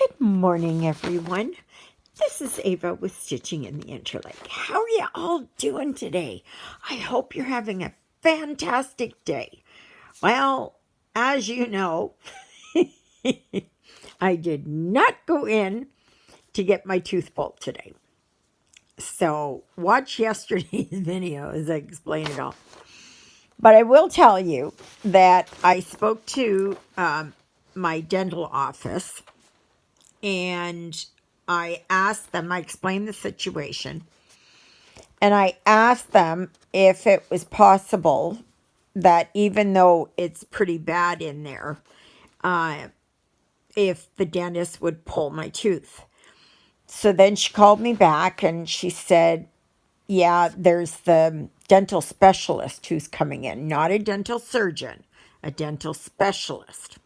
Good morning, everyone. This is Eva with Stitching in the Interlake. How are you all doing today? I hope you're having a fantastic day. Well, as you know, I did not go in to get my tooth pulled today. So watch yesterday's video as I explain it all. But I will tell you that I spoke to my dental office and I asked them, I explained the situation, and I asked them if it was possible that even though it's pretty bad in there, if the dentist would pull my tooth. So then she called me back and she said, yeah, there's the dental specialist who's coming in, not a dental surgeon, a dental specialist.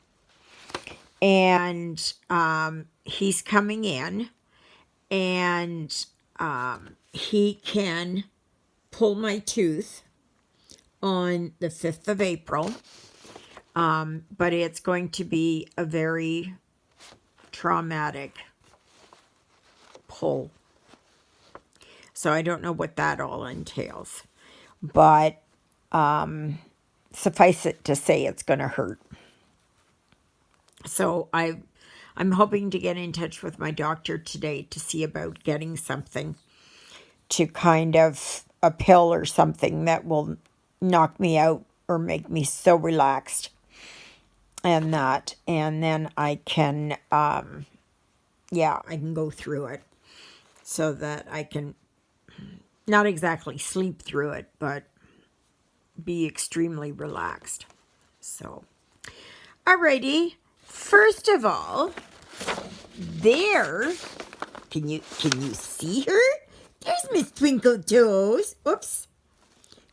And he's coming in and he can pull my tooth on the 5th of April, but it's going to be a very traumatic pull. So I don't know what that all entails, but suffice it to say it's going to hurt. So I'm hoping to get in touch with my doctor today to see about getting something to kind of a pill or something that will knock me out or make me so relaxed and that. And then I can, I can go through it so that I can not exactly sleep through it, but be extremely relaxed. So, alrighty. First of all, there, can you see her? There's Miss Twinkle Toes. Oops.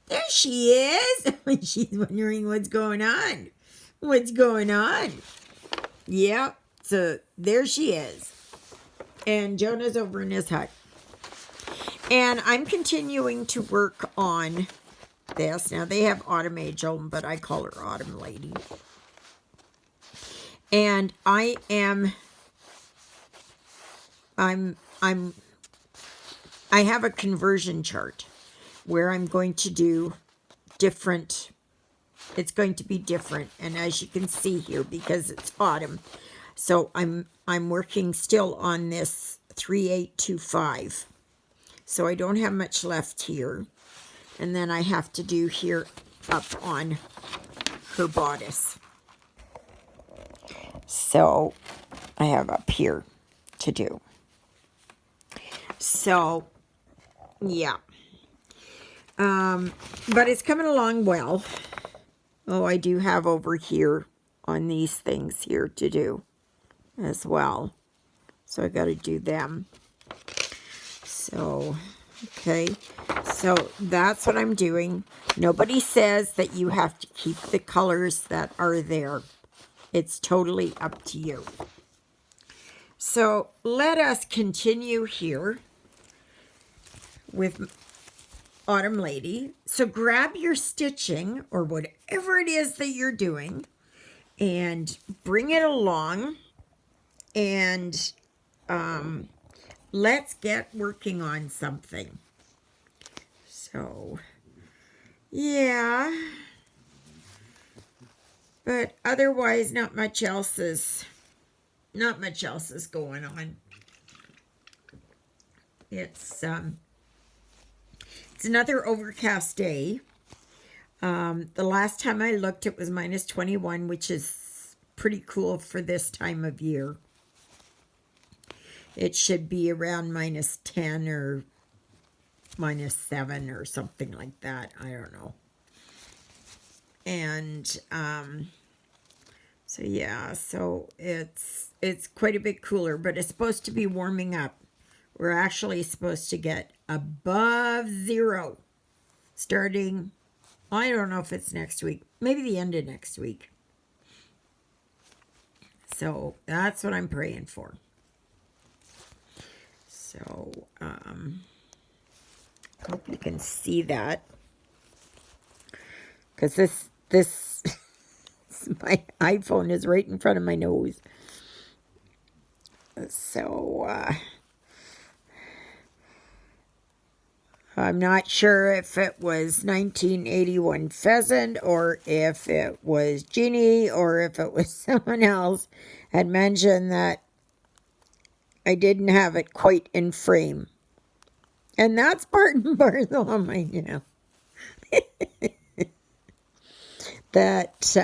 There she is. She's wondering what's going on. What's going on? Yeah, so there she is. And Jonah's over in his hut. And I'm continuing to work on this. Now, they have Autumn Angel, but I call her Autumn Lady. And I have a conversion chart where I'm going to do different, it's going to be different. And as you can see here, because it's autumn, so I'm working still on this 3825. So I don't have much left here. And then I have to do here up on her bodice. So I have up here to do. So, yeah. But it's coming along well. Oh, I do have over here on these things here to do as well. So I got to do them. So, okay. So that's what I'm doing. Nobody says that you have to keep the colors that are there. It's totally up to you. So let us continue here with Autumn Lady. So grab your stitching or whatever it is that you're doing and bring it along and let's get working on something. So, yeah. But otherwise, not much else is going on. It's another overcast day. The last time I looked, it was minus 21, which is pretty cool for this time of year. It should be around minus 10 or minus 7 or something like that. I don't know. And so yeah, so it's quite a bit cooler, but it's supposed to be warming up. We're actually supposed to get above 0 starting, I don't know if it's next week, maybe the end of next week. So that's what I'm praying for. So hope you can see that, because this my iPhone is right in front of my nose. So, I'm not sure if it was 1981 Pheasant or if it was Jeannie or if it was someone else had mentioned that I didn't have it quite in frame. And that's part and parcel of my, that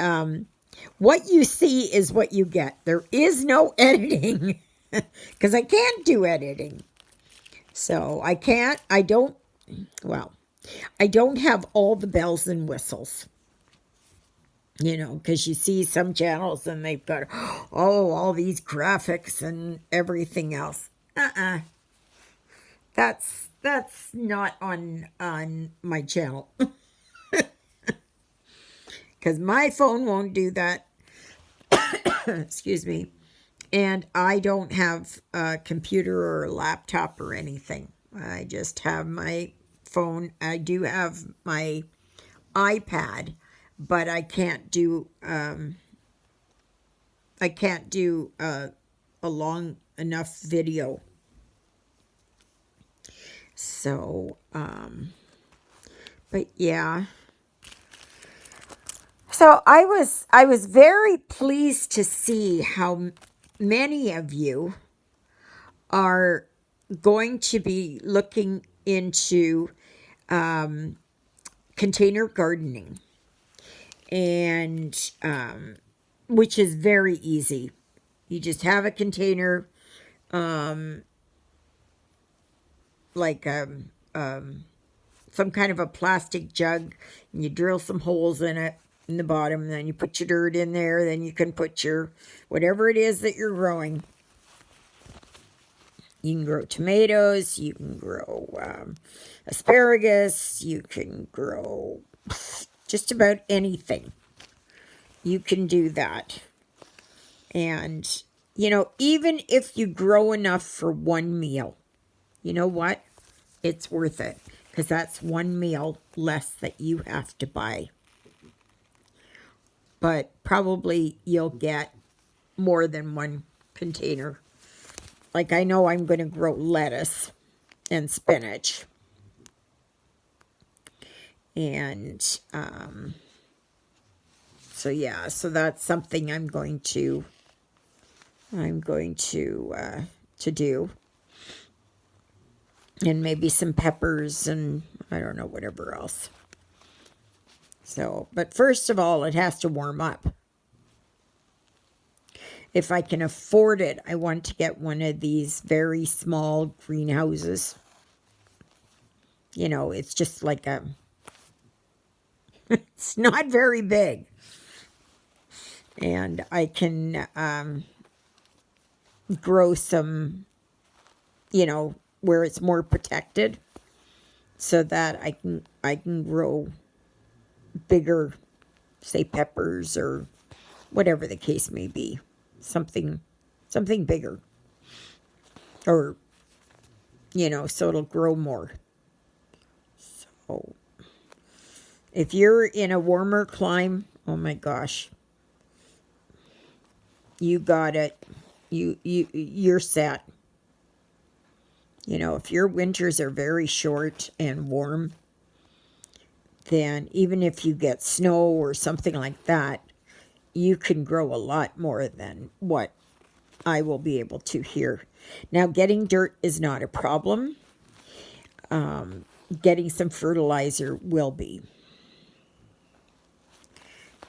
what you see is what you get. There is no editing because I can't do editing. So I don't have all the bells and whistles, because you see some channels and they've got, all these graphics and everything else. That's not on my channel. Because my phone won't do that. Excuse me. And I don't have a computer or a laptop or anything. I just have my phone. I do have my iPad, but I can't do a long enough video. So, but yeah. So I was very pleased to see how many of you are going to be looking into container gardening, and which is very easy. You just have a container, like some kind of a plastic jug, and you drill some holes in it in the bottom, and then you put your dirt in there. Then you can put your whatever it is that you're growing. You can grow tomatoes, you can grow asparagus, you can grow just about anything. You can do that. And, even if you grow enough for one meal, you know what? It's worth it, because that's one meal less that you have to buy. But probably you'll get more than one container. Like, I know I'm going to grow lettuce and spinach. And so yeah, so that's something I'm going to do. And maybe some peppers and I don't know, whatever else. So, but first of all, it has to warm up. If I can afford it, I want to get one of these very small greenhouses. It's just like it's not very big. And I can grow some, where it's more protected, so that I can grow bigger, say peppers or whatever the case may be. Something bigger. Or, so it'll grow more. So, if you're in a warmer climate, oh my gosh, you got it. You're set. If your winters are very short and warm, then even if you get snow or something like that, you can grow a lot more than what I will be able to here. Now, getting dirt is not a problem. Getting some fertilizer will be.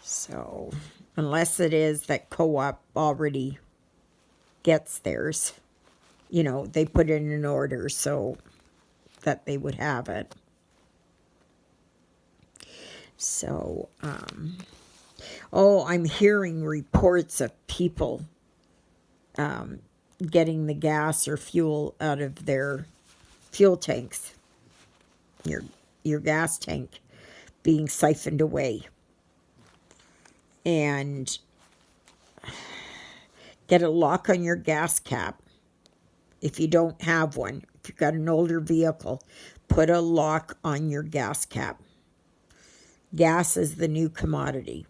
So, unless it is that co-op already gets theirs, they put in an order so that they would have it. So, I'm hearing reports of people getting the gas or fuel out of their fuel tanks. Your gas tank being siphoned away. And get a lock on your gas cap. If you don't have one, if you've got an older vehicle, put a lock on your gas cap. Gas is the new commodity.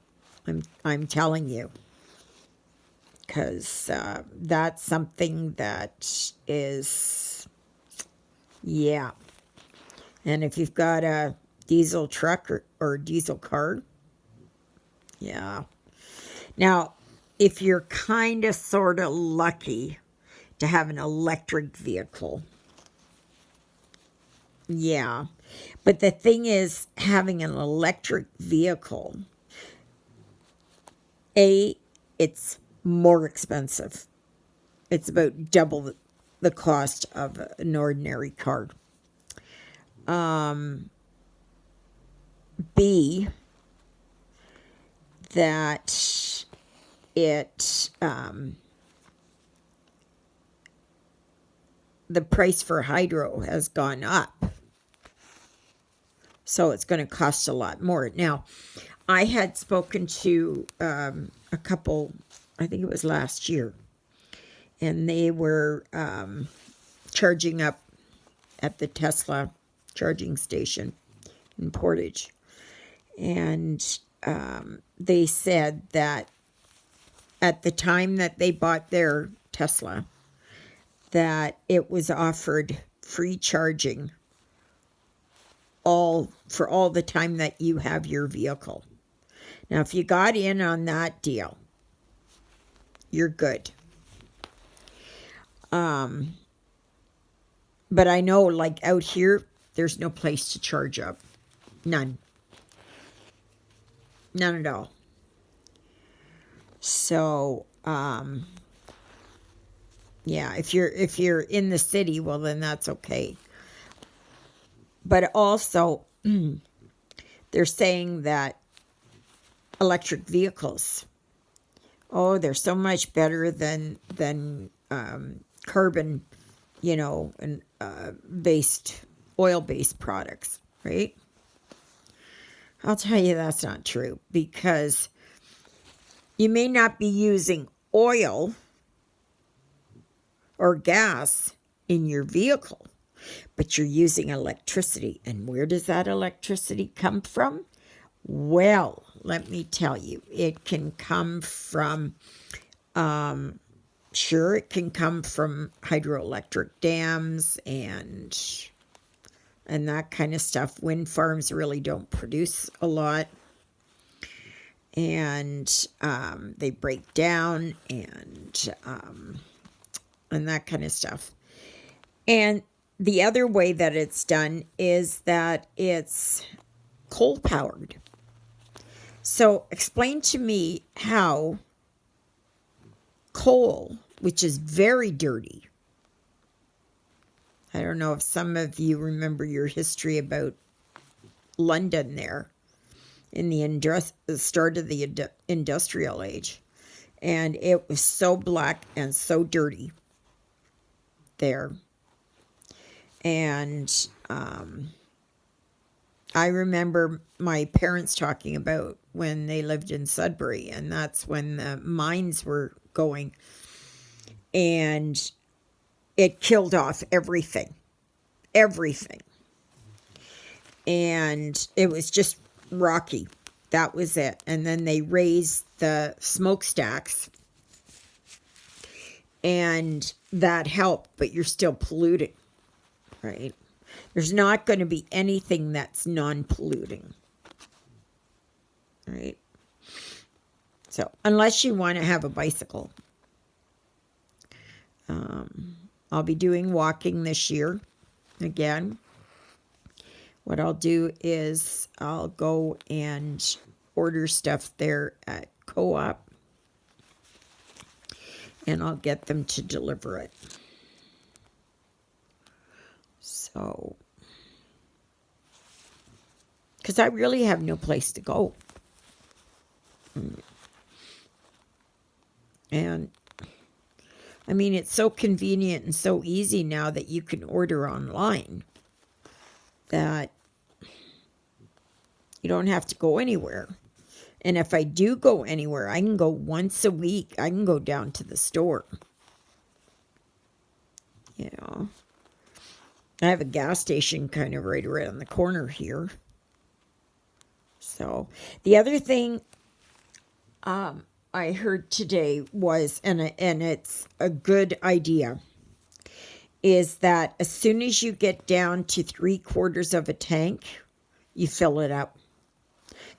I'm telling you. because that's something that is, yeah. And if you've got a diesel truck or diesel car, yeah. Now, if you're kind of sort of lucky to have an electric vehicle, yeah. But the thing is, having an electric vehicle, it's more expensive. It's about double the cost of an ordinary car. B, that it, the price for hydro has gone up. So it's going to cost a lot more. Now, I had spoken to a couple, I think it was last year, and they were charging up at the Tesla charging station in Portage. And they said that at the time that they bought their Tesla, that it was offered free charging for all the time that you have your vehicle. Now, if you got in on that deal, you're good. But I know, like out here, there's no place to charge up. None at all. So, yeah, if you're in the city, well, then that's okay. But also, they're saying that electric vehicles, they're so much better than carbon, and oil-based products, right? I'll tell you that's not true, because you may not be using oil or gas in your vehicle, but you're using electricity. And where does that electricity come from? Well, let me tell you, it can come from, it can come from hydroelectric dams and that kind of stuff. Wind farms really don't produce a lot. And they break down and that kind of stuff. And the other way that it's done is that it's coal powered. So explain to me how coal, which is very dirty. I don't know if some of you remember your history about London there in the start of the industrial age. And it was so black and so dirty there. And I remember my parents talking about when they lived in Sudbury, and that's when the mines were going. And it killed off everything. And it was just rocky. That was it. And then they raised the smokestacks, and that helped, but you're still polluting, right? There's not going to be anything that's non-polluting, right? So unless you want to have a bicycle. I'll be doing walking this year again. What I'll do is I'll go and order stuff there at Co-op, and I'll get them to deliver it. So, because I really have no place to go. And I mean, it's so convenient and so easy now that you can order online that you don't have to go anywhere. And if I do go anywhere, I can go once a week. I can go down to the store. I have a gas station kind of right on the corner here. So the other thing I heard today was, and it's a good idea, is that as soon as you get down to 3/4 of a tank, you fill it up.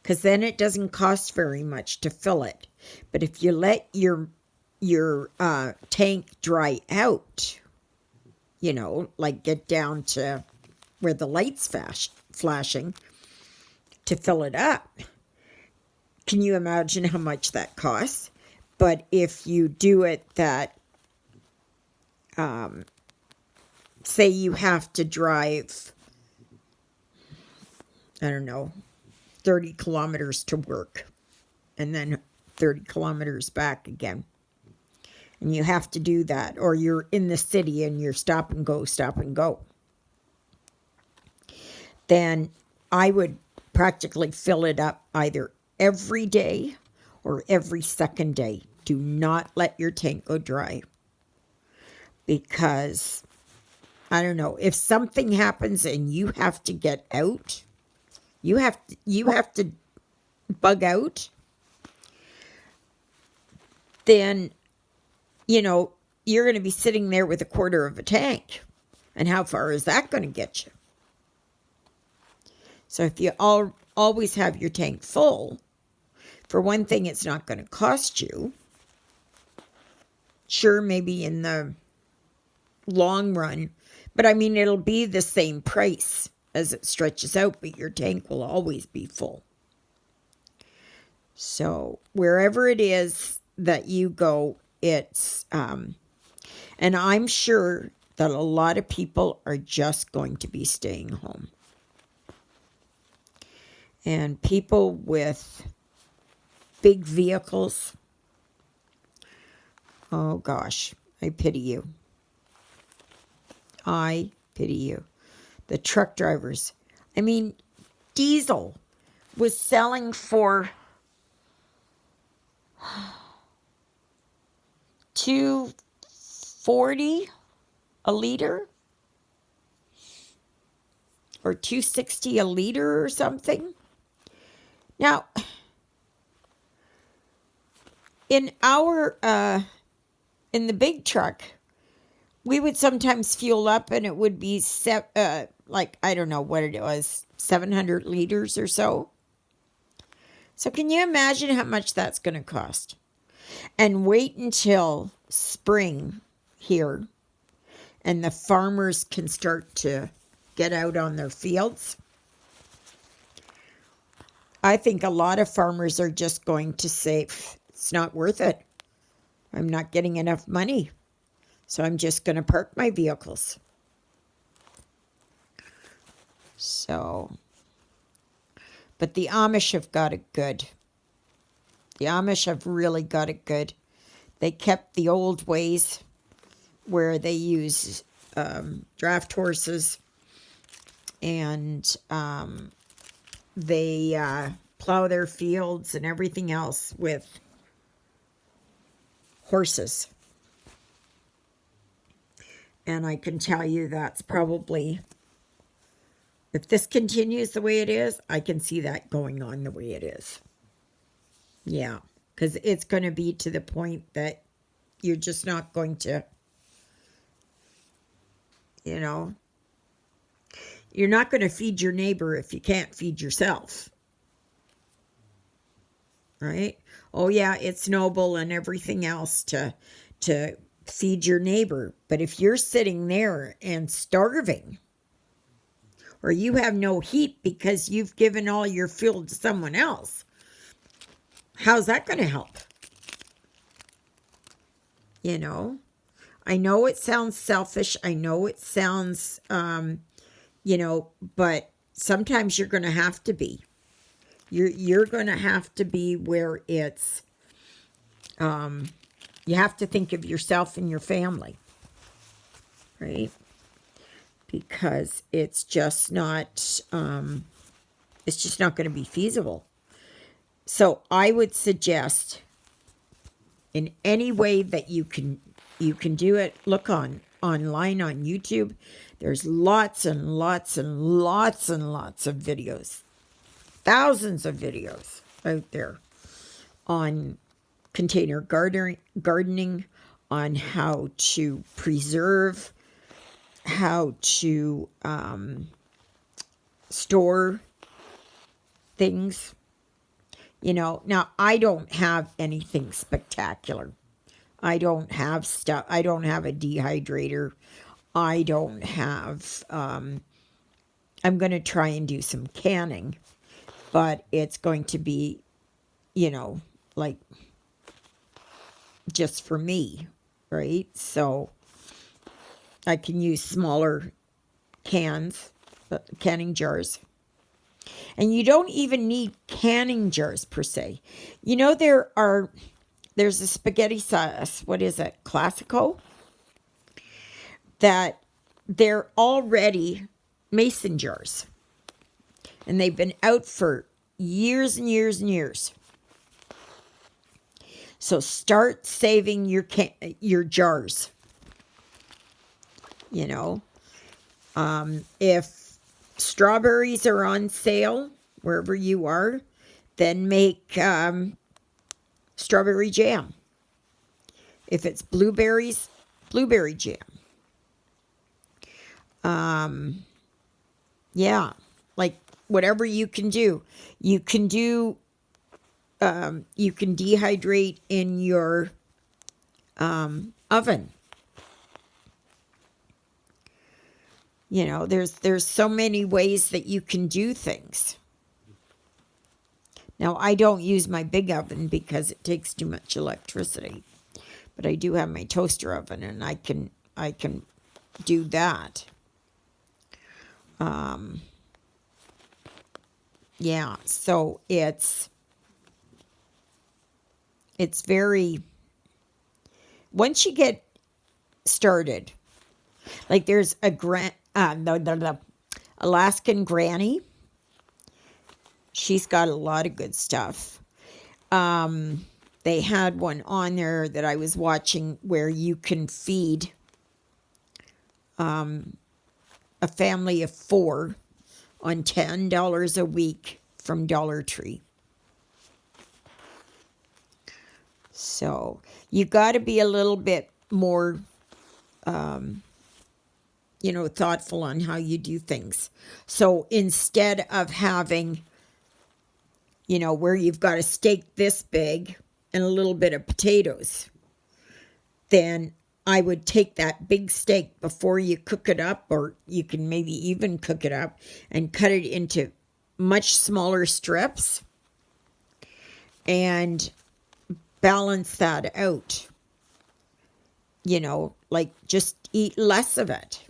Because then it doesn't cost very much to fill it. But if you let your tank dry out, like get down to where the light's flashing to fill it up, can you imagine how much that costs? But if you do it that, say you have to drive, I don't know, 30 kilometers to work and then 30 kilometers back again. And you have to do that, or you're in the city and you're stop and go. Then I would practically fill it up either every day or every second day. Do not let your tank go dry. Because, I don't know, if something happens and you have to get out, you have to bug out, then, you're going to be sitting there with 1/4 of a tank. And how far is that going to get you? So if you always have your tank full, for one thing, it's not going to cost you. Sure, maybe in the long run, but I mean, it'll be the same price as it stretches out, but your tank will always be full. So wherever it is that you go, it's, and I'm sure that a lot of people are just going to be staying home. And people with big vehicles, oh gosh, I pity you. I pity you. The truck drivers. I mean, diesel was selling for $2.40 a liter or $2.60 a liter or something. Now, in the big truck, we would sometimes fuel up and it would be like, I don't know what it was, 700 liters or so. So can you imagine how much that's going to cost? And wait until spring here and the farmers can start to get out on their fields. I think a lot of farmers are just going to say, it's not worth it. I'm not getting enough money. So I'm just going to park my vehicles. So, but the Amish have got it good. The Amish have really got it good. They kept the old ways where they use draft horses and they plow their fields and everything else with horses. And I can tell you that's probably, if this continues the way it is, I can see that going on the way it is. Yeah, because it's going to be to the point that you're just not going to, you're not going to feed your neighbor if you can't feed yourself. Right? Oh yeah, it's noble and everything else to feed your neighbor. But if you're sitting there and starving, or you have no heat because you've given all your fuel to someone else, how's that going to help? I know it sounds selfish. I know it sounds, but sometimes you're going to have to be. You're going to have to be where it's, you have to think of yourself and your family, right? Because it's just not going to be feasible. So I would suggest, in any way that you can do it, look online on YouTube. There's lots and lots and lots and lots of videos, thousands of videos out there on container gardening, on how to preserve, how to store things. You know, now I don't have anything spectacular. I don't have stuff. I don't have a dehydrator. I don't have, I'm going to try and do some canning, but it's going to be, you know, like just for me, right? So I can use smaller cans, canning jars. And you don't even need canning jars per se. You know, there's a spaghetti sauce, what is it, Classico? That they're already mason jars. And they've been out for years and years and years. So start saving your jars. You know, if strawberries are on sale wherever you are, then make strawberry jam. If it's blueberries, blueberry jam. Yeah, like whatever you can do. You can do, you can dehydrate in your oven. You know, there's so many ways that you can do things. Now, I don't use my big oven because it takes too much electricity. But I do have my toaster oven, and I can do that. Yeah, so it's very, once you get started, like there's a the Alaskan Granny. She's got a lot of good stuff. They had one on there that I was watching where you can feed a family of 4 on $10 a week from Dollar Tree. So you got to be a little bit more, you know, thoughtful on how you do things. So instead of having, you know, where you've got a steak this big and a little bit of potatoes, then I would take that big steak before you cook it up, or you can maybe even cook it up, and cut it into much smaller strips and balance that out. You know, like just eat less of it.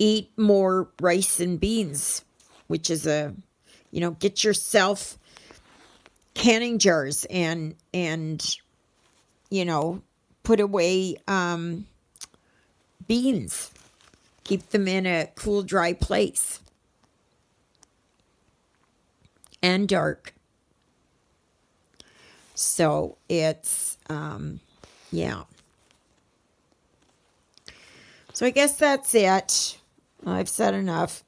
Eat more rice and beans, which is you know, get yourself canning jars and you know, put away beans. Keep them in a cool, dry place. And dark. So it's, yeah. So I guess that's it. I've said enough.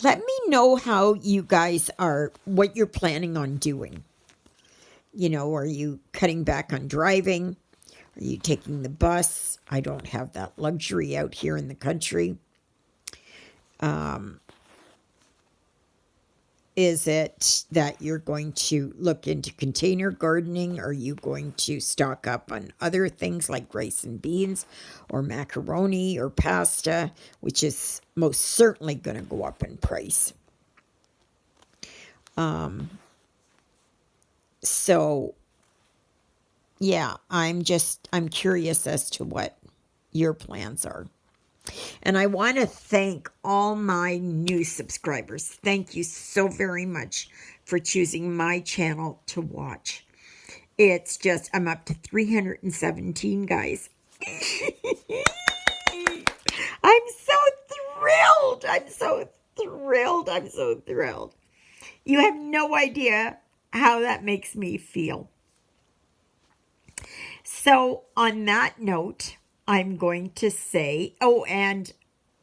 Let me know how you guys are, what you're planning on doing. You know, are you cutting back on driving? Are you taking the bus? I don't have that luxury out here in the country. Is it that you're going to look into container gardening? Are you going to stock up on other things like rice and beans or macaroni or pasta, which is most certainly going to go up in price? So, yeah, I'm curious as to what your plans are. And I want to thank all my new subscribers. Thank you so very much for choosing my channel to watch. It's just, I'm up to 317, guys. I'm so thrilled. I'm so thrilled. I'm so thrilled. You have no idea how that makes me feel. So on that note, I'm going to say, oh, and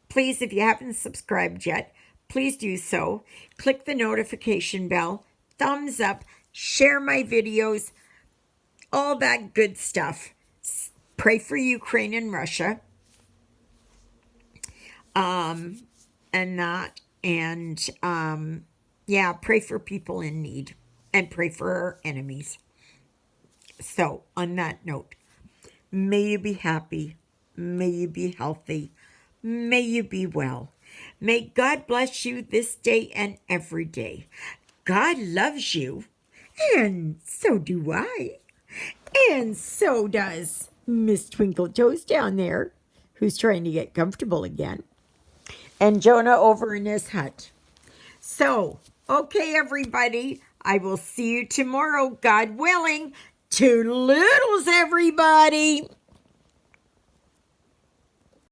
please, if you haven't subscribed yet, please do so. Click the notification bell, thumbs up, share my videos, all that good stuff. Pray for Ukraine and Russia. And that, and yeah, pray for people in need and pray for our enemies. So, on that note, may you be happy, may you be healthy, may you be well. May God bless you this day and every day. God loves you, and so do I. And so does Miss Twinkle Toes down there, who's trying to get comfortable again. And Jonah over in his hut. So, okay, everybody, I will see you tomorrow, God willing. Toodaloodles, everybody.